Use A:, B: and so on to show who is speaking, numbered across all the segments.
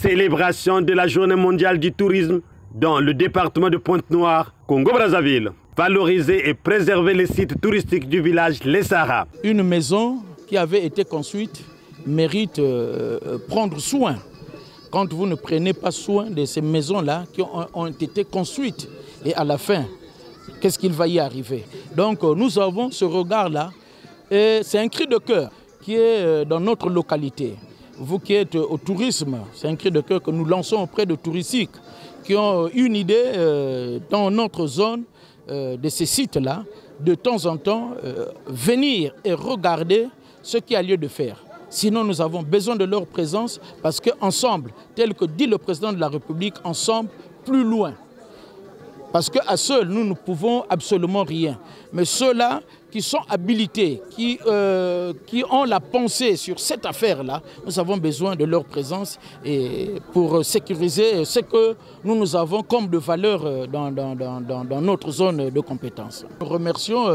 A: Célébration de la Journée mondiale du tourisme dans le département de Pointe-Noire, Congo-Brazzaville. Valoriser et préserver les sites touristiques du village Les Sahara.
B: Une maison qui avait été construite mérite prendre soin. Quand vous ne prenez pas soin de ces maisons-là qui ont été construites, et à la fin, qu'est-ce qu'il va y arriver? Donc nous avons ce regard-là, et c'est un cri de cœur qui est dans notre localité. Vous qui êtes au tourisme, c'est un cri de cœur que nous lançons auprès de touristiques qui ont une idée dans notre zone de ces sites-là, de temps en temps, venir et regarder ce qu'il y a lieu de faire. Sinon, nous avons besoin de leur présence parce qu'ensemble, tel que dit le président de la République, ensemble, plus loin. Parce qu'à seuls, nous ne pouvons absolument rien. Mais ceux-là qui sont habilités, qui ont la pensée sur cette affaire-là, nous avons besoin de leur présence et pour sécuriser ce que nous avons comme de valeur dans notre zone de compétence. Nous remercions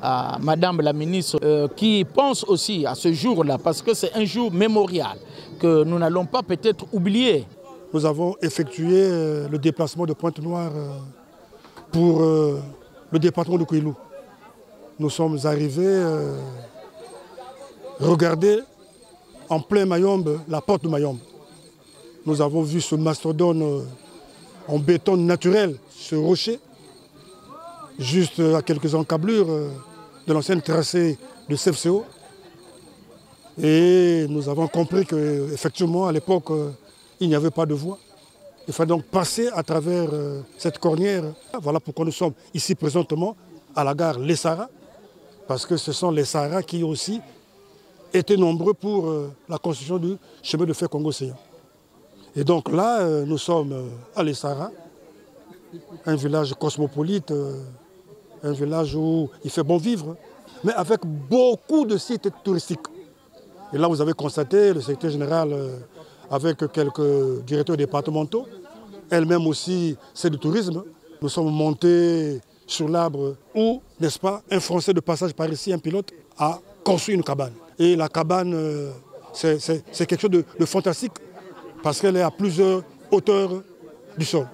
B: à Madame la ministre qui pense aussi à ce jour-là parce que c'est un jour mémorial que nous n'allons pas peut-être oublier.
C: Nous avons effectué le déplacement de Pointe-Noire pour le département de Kouilou. Nous sommes arrivés regarder en plein Mayombe, la porte de Mayombe. Nous avons vu ce mastodone en béton naturel, ce rocher, juste à quelques encablures de l'ancien tracé de CFCO. Et nous avons compris qu'effectivement, à l'époque, il n'y avait pas de voie. Il fallait donc passer à travers cette cornière. Voilà pourquoi nous sommes ici présentement à la gare Les Sahara, parce que ce sont les Sahara qui aussi étaient nombreux pour la construction du chemin de fer Congo-Océan. Et donc là, nous sommes à Les Sahara, un village cosmopolite, un village où il fait bon vivre, mais avec beaucoup de sites touristiques. Et là, vous avez constaté, le secrétaire général avec quelques directeurs départementaux, elle-même aussi c'est du tourisme. Nous sommes montés sur l'arbre où, n'est-ce pas, un Français de passage par ici, un pilote, a construit une cabane. Et la cabane, c'est quelque chose de fantastique parce qu'elle est à plusieurs hauteurs du sol.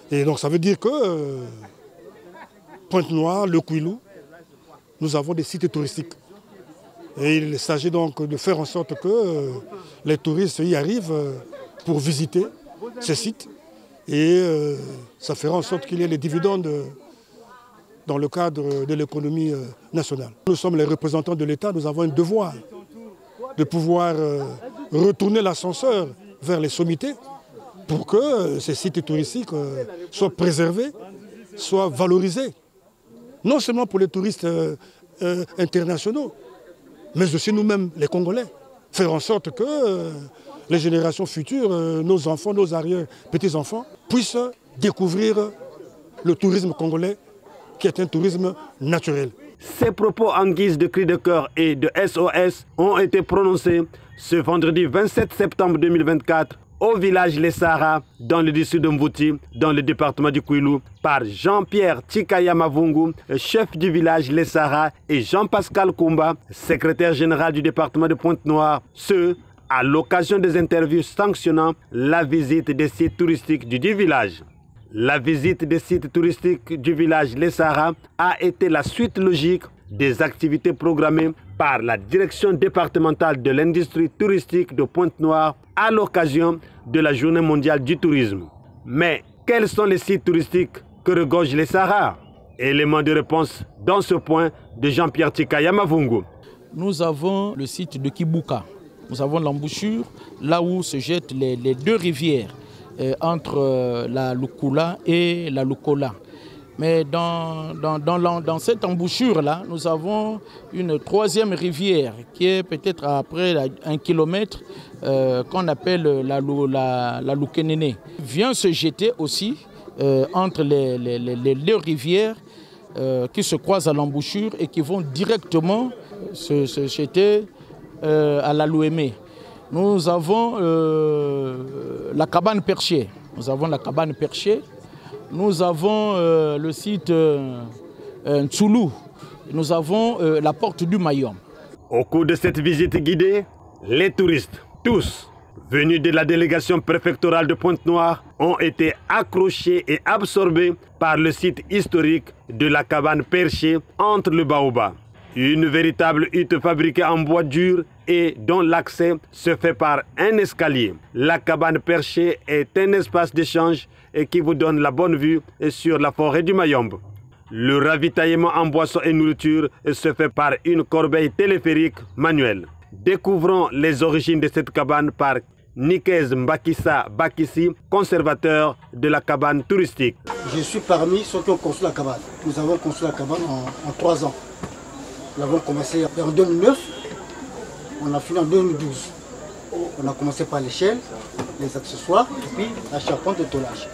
C: Et donc ça veut dire que Pointe-Noire, le Kouilou, nous avons des sites touristiques. Et il s'agit donc de faire en sorte que les touristes y arrivent pour visiter ces sites. Et ça fera en sorte qu'il y ait les dividendes dans le cadre de l'économie nationale. Nous sommes les représentants de l'État, nous avons un devoir de pouvoir retourner l'ascenseur vers les sommités pour que ces sites touristiques soient préservés, soient valorisés. Non seulement pour les touristes internationaux, mais aussi nous-mêmes, les Congolais. Faire en sorte que les générations futures, nos enfants, nos arrière-petits-enfants, puissent découvrir le tourisme congolais, qui est un tourisme naturel.
A: Ces propos en guise de cri de cœur et de SOS ont été prononcés ce vendredi 27 septembre 2024 au village Les Sahara, dans le district de Mvouti, dans le département du Kouilou, par Jean-Pierre Tikaya Mavungu, chef du village Les Sahara, et Jean-Pascal Koumba, secrétaire général du département de Pointe-Noire, ce à l'occasion des interviews sanctionnant la visite des sites touristiques du dit village. La visite des sites touristiques du village Les Sahara a été la suite logique des activités programmées par la direction départementale de l'industrie touristique de Pointe-Noire à l'occasion de la Journée mondiale du tourisme. Mais quels sont les sites touristiques que regorge Les Sahara? Élément de réponse dans ce point de Jean-Pierre Tikaya Mavungu.
B: Nous avons le site de Kibuka. Nous avons l'embouchure, là où se jettent les deux rivières entre la Lukula et la Lukola. Mais dans cette embouchure-là, nous avons une troisième rivière qui est peut-être à près d'1 kilomètre qu'on appelle la Lukenene. Vient se jeter aussi entre les deux rivières qui se croisent à l'embouchure et qui vont directement se jeter à la Louémé. Nous avons la cabane perchée. Nous avons la cabane perchée. Nous avons le site Ntsulu. Nous avons la porte du Mayombe.
A: Au cours de cette visite guidée, les touristes, tous, venus de la délégation préfectorale de Pointe-Noire, ont été accrochés et absorbés par le site historique de la cabane perchée entre le baobab. Une véritable hutte fabriquée en bois dur et dont l'accès se fait par un escalier. La cabane perchée est un espace d'échange et qui vous donne la bonne vue sur la forêt du Mayombe. Le ravitaillement en boissons et nourriture se fait par une corbeille téléphérique manuelle. Découvrons les origines de cette cabane par Nikez Mbakissa Bakissi, conservateur de la cabane touristique.
D: Je suis parmi ceux qui ont construit la cabane. Nous avons construit la cabane en 3 ans. Nous avons commencé en 2009, on a fini en 2012. On a commencé par l'échelle, les accessoires et puis la charpente de tôlage.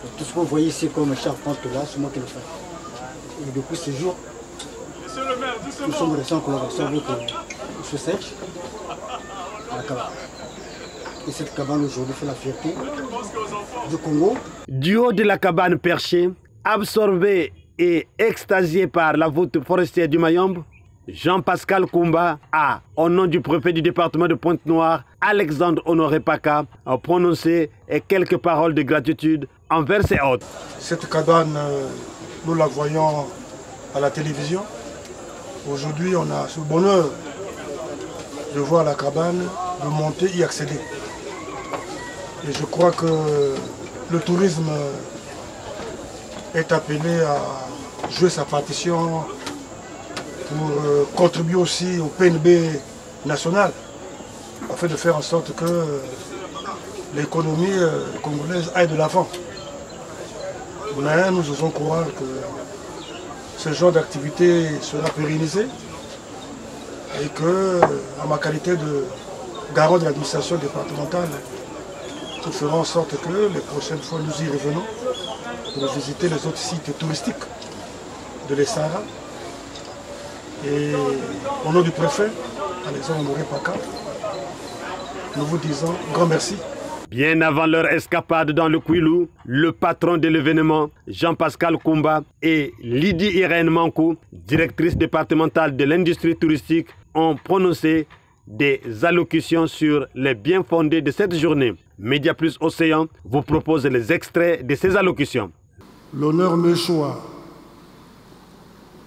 D: Donc, tout ce que vous voyez ici comme charpente de tôlage, c'est moi qui le fais. Et depuis ce jour, nous sommes restés en collaboration avec M. Serge à la cabane. Et cette cabane aujourd'hui fait la fierté du Congo.
A: Du haut de la cabane perchée, absorbée et extasié par la voûte forestière du Mayombe, Jean-Pascal Koumba a, au nom du préfet du département de Pointe-Noire, Alexandre Honoré Paka, a prononcé quelques paroles de gratitude envers ses hôtes.
C: Cette cabane, nous la voyons à la télévision. Aujourd'hui, on a ce bonheur de voir la cabane, de monter, y accéder. Et je crois que le tourisme est appelé à jouer sa partition pour contribuer aussi au PNB national, afin de faire en sorte que l'économie congolaise aille de l'avant. Mais nous osons croire que ce genre d'activité sera pérennisé et que, en ma qualité de garant de l'administration départementale, nous ferons en sorte que les prochaines fois nous y revenons pour visiter les autres sites touristiques de l'Essara. Et au nom du préfet, Alexandre Honoré Paka, nous vous disons grand merci.
A: Bien avant leur escapade dans le Kouilou, le patron de l'événement, Jean-Pascal Koumba, et Lydie Irène Mankou, directrice départementale de l'industrie touristique, ont prononcé des allocutions sur les biens fondés de cette journée. Média Plus Océan vous propose les extraits de ces allocutions.
C: L'honneur me choisit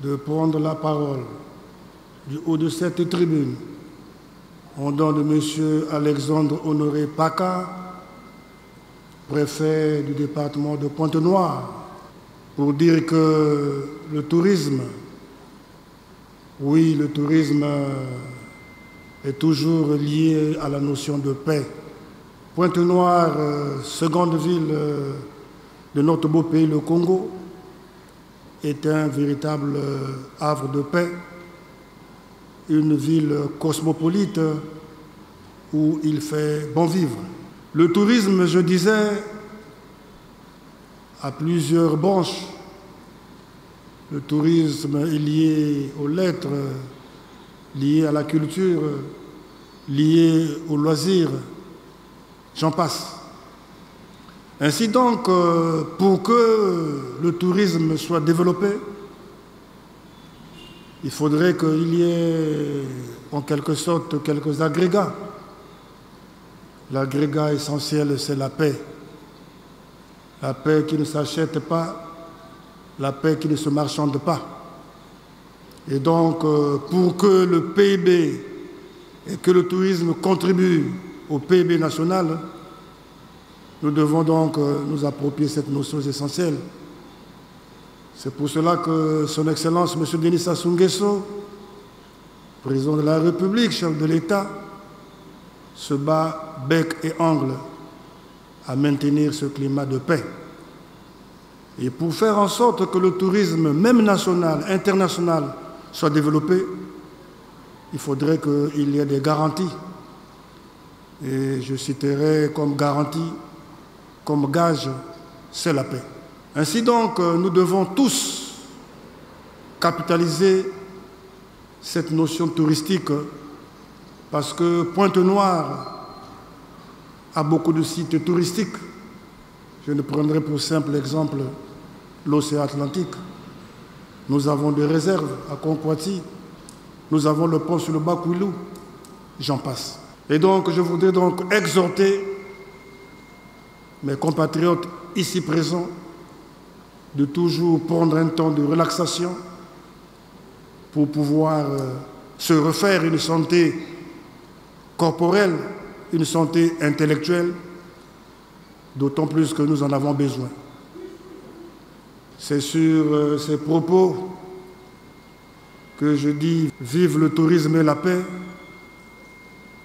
C: de prendre la parole du haut de cette tribune au nom de M. Alexandre Honoré Paka, préfet du département de Pointe-Noire, pour dire que le tourisme, oui, le tourisme est toujours lié à la notion de paix. Pointe-Noire, seconde ville de notre beau pays, le Congo, est un véritable havre de paix, une ville cosmopolite où il fait bon vivre. Le tourisme, je disais, a plusieurs branches. Le tourisme est lié aux lettres, lié à la culture, lié aux loisirs, j'en passe. Ainsi donc, pour que le tourisme soit développé, il faudrait qu'il y ait en quelque sorte quelques agrégats. L'agrégat essentiel, c'est la paix. La paix qui ne s'achète pas, la paix qui ne se marchande pas. Et donc, pour que le PIB et que le tourisme contribuent au PIB national, nous devons donc nous approprier cette notion essentielle. C'est pour cela que Son Excellence M. Denis Sassou Nguesso, président de la République, chef de l'État, se bat bec et ongle à maintenir ce climat de paix. Et pour faire en sorte que le tourisme, même national, international, soit développé, il faudrait qu'il y ait des garanties. Et je citerai comme garantie, comme gage, c'est la paix. Ainsi donc, nous devons tous capitaliser cette notion touristique parce que Pointe-Noire a beaucoup de sites touristiques. Je ne prendrai pour simple exemple l'océan Atlantique. Nous avons des réserves à Conquati. Nous avons le pont sur le Bas-Kouilou. J'en passe. Et donc, je voudrais donc exhorter mes compatriotes ici présents de toujours prendre un temps de relaxation pour pouvoir se refaire une santé corporelle, une santé intellectuelle, d'autant plus que nous en avons besoin. C'est sur ces propos que je dis vive le tourisme et la paix,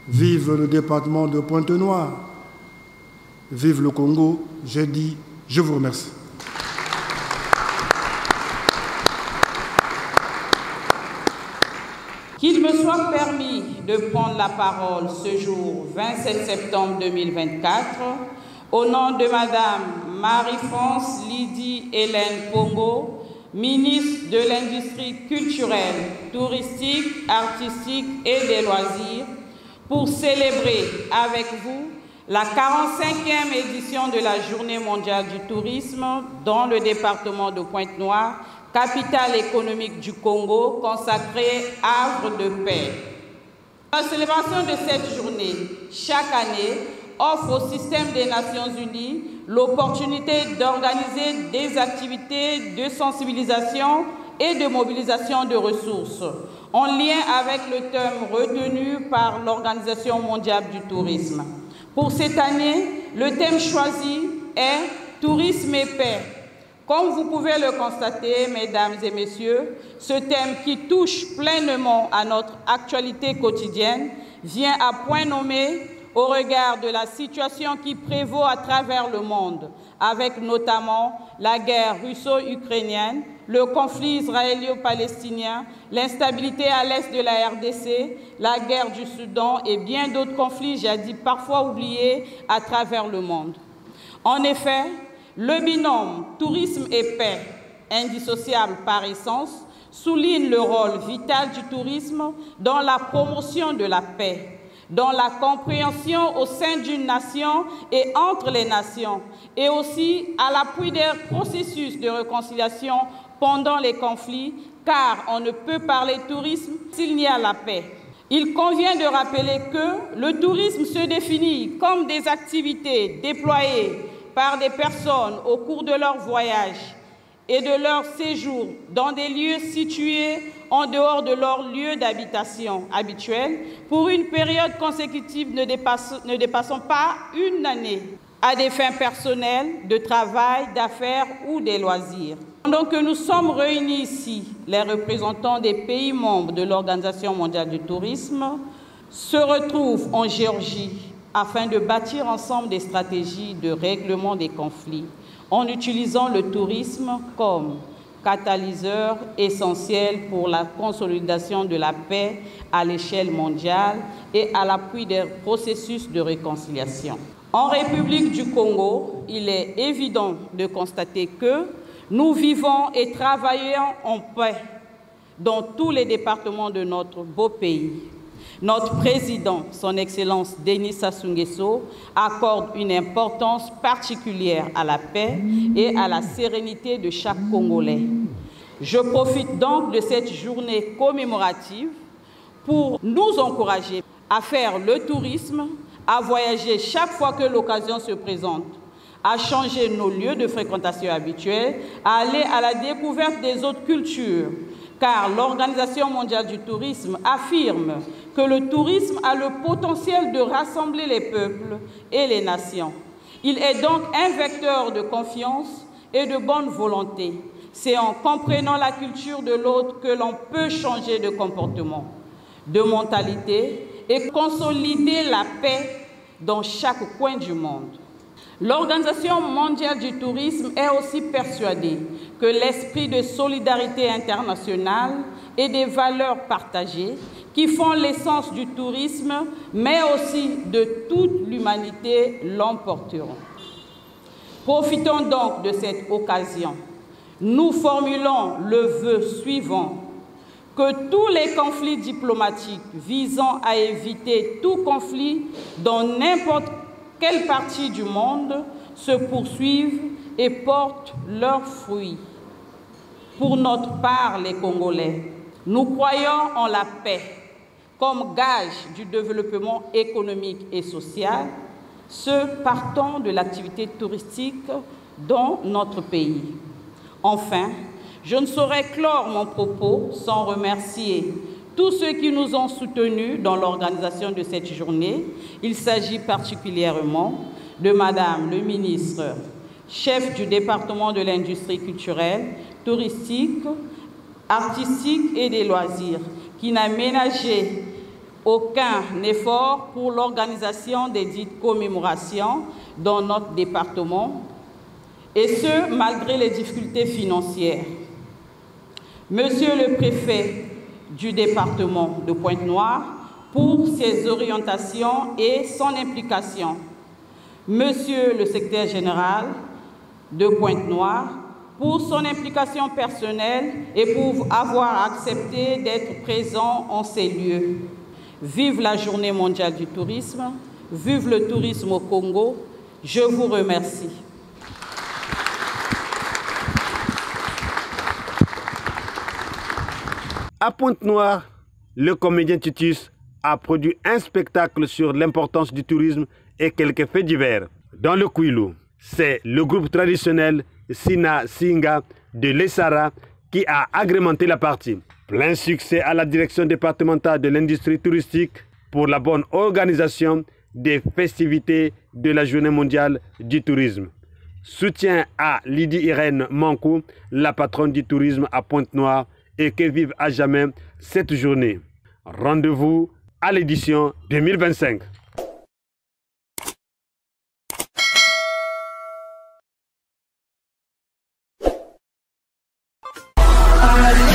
C: vive le département de Pointe-Noire, vive le Congo. J'ai dit, je vous remercie.
E: Qu'il me soit permis de prendre la parole ce jour 27 septembre 2024 au nom de Madame Marie-France Lydie Hélène Pongo, ministre de l'Industrie culturelle, touristique, artistique et des loisirs, pour célébrer avec vous la 45e édition de la Journée mondiale du tourisme dans le département de Pointe-Noire, capitale économique du Congo, consacrée Havre de paix. La célébration de cette journée, chaque année, offre au système des Nations Unies l'opportunité d'organiser des activités de sensibilisation et de mobilisation de ressources, en lien avec le thème retenu par l'Organisation mondiale du tourisme. Pour cette année, le thème choisi est « Tourisme et paix ». Comme vous pouvez le constater, mesdames et messieurs, ce thème qui touche pleinement à notre actualité quotidienne vient à point nommé au regard de la situation qui prévaut à travers le monde, avec notamment la guerre russo-ukrainienne, le conflit israélo-palestinien, l'instabilité à l'est de la RDC, la guerre du Soudan et bien d'autres conflits jadis parfois oubliés à travers le monde. En effet, le binôme tourisme et paix, indissociable par essence, souligne le rôle vital du tourisme dans la promotion de la paix, dans la compréhension au sein d'une nation et entre les nations, et aussi à l'appui des processus de réconciliation pendant les conflits, car on ne peut parler tourisme s'il n'y a la paix. Il convient de rappeler que le tourisme se définit comme des activités déployées par des personnes au cours de leur voyage et de leur séjour dans des lieux situés en dehors de leur lieu d'habitation habituel pour une période consécutive ne dépassant pas une année, à des fins personnelles, de travail, d'affaires ou des loisirs. Pendant que nous sommes réunis ici, les représentants des pays membres de l'Organisation mondiale du tourisme se retrouvent en Géorgie afin de bâtir ensemble des stratégies de règlement des conflits en utilisant le tourisme comme catalyseur essentiel pour la consolidation de la paix à l'échelle mondiale et à l'appui des processus de réconciliation. En République du Congo, il est évident de constater que nous vivons et travaillons en paix dans tous les départements de notre beau pays. Notre président, son Excellence Denis Sassou Nguesso, accorde une importance particulière à la paix et à la sérénité de chaque Congolais. Je profite donc de cette journée commémorative pour nous encourager à faire le tourisme, à voyager chaque fois que l'occasion se présente, à changer nos lieux de fréquentation habituels, à aller à la découverte des autres cultures, car l'Organisation mondiale du tourisme affirme que le tourisme a le potentiel de rassembler les peuples et les nations. Il est donc un vecteur de confiance et de bonne volonté. C'est en comprenant la culture de l'autre que l'on peut changer de comportement, de mentalité et consolider la paix dans chaque coin du monde. L'Organisation mondiale du tourisme est aussi persuadée que l'esprit de solidarité internationale et des valeurs partagées qui font l'essence du tourisme, mais aussi de toute l'humanité, l'emporteront. Profitons donc de cette occasion. Nous formulons le vœu suivant: que tous les conflits diplomatiques visant à éviter tout conflit dans n'importe quelle partie du monde se poursuivent et portent leurs fruits. Pour notre part, les Congolais, nous croyons en la paix, comme gage du développement économique et social, ce partant de l'activité touristique dans notre pays. Enfin, je ne saurais clore mon propos sans remercier tous ceux qui nous ont soutenus dans l'organisation de cette journée. Il s'agit particulièrement de Madame le ministre, chef du département de l'industrie culturelle, touristique, artistique et des loisirs, qui n'a ménagé aucun effort pour l'organisation des dites commémorations dans notre département, et ce, malgré les difficultés financières. Monsieur le préfet du département de Pointe-Noire, pour ses orientations et son implication. Monsieur le secrétaire général de Pointe-Noire, pour son implication personnelle et pour avoir accepté d'être présent en ces lieux. Vive la Journée mondiale du tourisme, vive le tourisme au Congo. Je vous remercie.
A: À Pointe-Noire, le comédien Titus a produit un spectacle sur l'importance du tourisme et quelques faits divers. Dans le Kwilu, c'est le groupe traditionnel Sina Singa de l'Essara qui a agrémenté la partie. Plein succès à la direction départementale de l'industrie touristique pour la bonne organisation des festivités de la Journée mondiale du tourisme. Soutien à Lydie Irène Mankou, la patronne du tourisme à Pointe-Noire, et que vive à jamais cette journée. Rendez-vous à l'édition 2025.
F: I